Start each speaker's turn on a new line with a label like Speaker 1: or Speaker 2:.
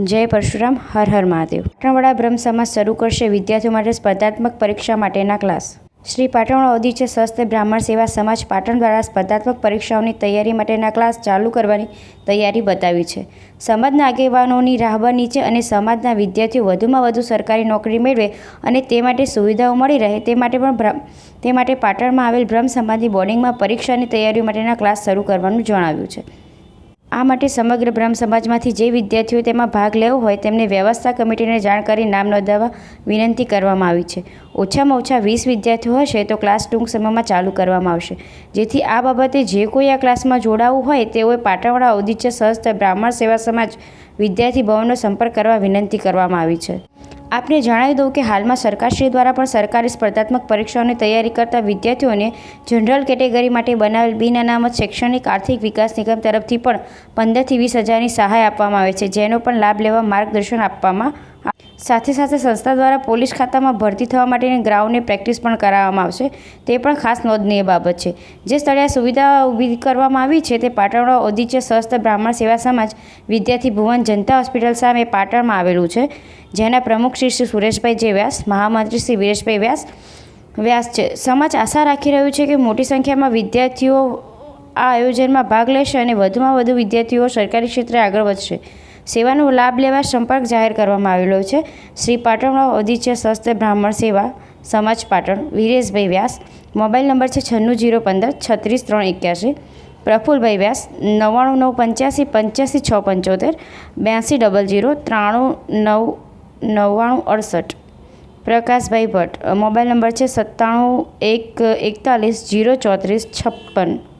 Speaker 1: જય પરશુરામ, હર હર મહાદેવ। પાટણવાડા બ્રહ્મ સમાજ શરૂ કરશે વિદ્યાર્થીઓ માટે સ્પર્ધાત્મક પરીક્ષા માટેના ક્લાસ। શ્રી પાટણવાડા ઓદિત્ય સ્વસ્થ બ્રાહ્મણ સેવા સમાજ પાટણ દ્વારા સ્પર્ધાત્મક પરીક્ષાઓની તૈયારી માટેના ક્લાસ ચાલુ કરવાની તૈયારી બતાવી છે। સમાજના આગેવાનોની રાહબર નીચે અને સમાજના વિદ્યાર્થીઓ વધુમાં વધુ સરકારી નોકરી મેળવે અને તે માટે સુવિધાઓ મળી રહે તે માટે પાટણમાં આવેલ બ્રહ્મ સમાજની બોર્ડિંગમાં પરીક્ષાની તૈયારીઓ માટેના ક્લાસ શરૂ કરવાનું જણાવ્યું છે। આ માટે સમગ્ર બ્રહ્મ સમાજમાંથી જે વિદ્યાર્થીઓ તેમાં ભાગ લેવો હોય તેમને વ્યવસ્થા કમિટીને જાણ કરી નામ નોંધાવવા વિનંતી કરવામાં આવી છે। ઓછામાં ઓછા 20 વિદ્યાર્થીઓ હશે તો ક્લાસ ટૂંક સમયમાં ચાલુ કરવામાં આવશે, જેથી આ બાબતે જે કોઈ આ ક્લાસમાં જોડાવવું હોય તેઓએ પાટણવાડા ઓદિત્ય સ્વસ્થ બ્રાહ્મણ સેવા સમાજ વિદ્યાર્થી ભવનનો સંપર્ક કરવા વિનંતી કરવામાં આવી છે। આપને જણાવી દઉં કે હાલમાં સરકારશ્રી દ્વારા પણ સરકારી સ્પર્ધાત્મક પરીક્ષાઓની તૈયારી કરતા વિદ્યાર્થીઓને જનરલ કેટેગરી માટે બનાવેલ બિન અનામત શૈક્ષણિક આર્થિક વિકાસ નિગમ તરફથી પણ 15 થી 20 હજારની સહાય આપવામાં આવે છે, જેનો પણ લાભ લેવા માર્ગદર્શન આપવામાં સાથે સંસ્થા દ્વારા પોલીસ ખાતામાં ભરતી થવા માટેની ગ્રાઉન્ડની પ્રેક્ટિસ પણ કરાવવામાં આવશે, તે પણ ખાસ નોંધનીય બાબત છે। જે સ્થળે આ સુવિધા ઊભી કરવામાં આવી છે તે પાટણવાડા ઓદિત્ય સ્વસ્થ બ્રાહ્મણ સેવા સમાજ વિદ્યાર્થી ભુવન જનતા હોસ્પિટલ સામે પાટણમાં આવેલું છે, જેના પ્રમુખ શ્રી સુરેશભાઈ જે વ્યાસ, મહામંત્રી શ્રી વિરેશભાઈ વ્યાસ છે। સમાજ આશા રાખી રહ્યું છે કે મોટી સંખ્યામાં વિદ્યાર્થીઓ આ આયોજનમાં ભાગ લેશે અને વધુમાં વધુ વિદ્યાર્થીઓ સરકારી ક્ષેત્રે આગળ વધશે। સેવાનો લાભ લેવા સંપર્ક જાહેર કરવામાં આવેલો છે। શ્રી પાટણવાડા ઓદિત્ય સ્વસ્થ બ્રાહ્મણ સેવા સમાજ પાટણ, વિરેશભાઈ વ્યાસ। મોબાઈલ નંબર છે 96015 36381। પ્રફુલભાઈ વ્યાસ 9995855675 8200 પ્રકાશભાઈ ભટ્ટ, મોબાઈલ નંબર છે 97 141 034 56।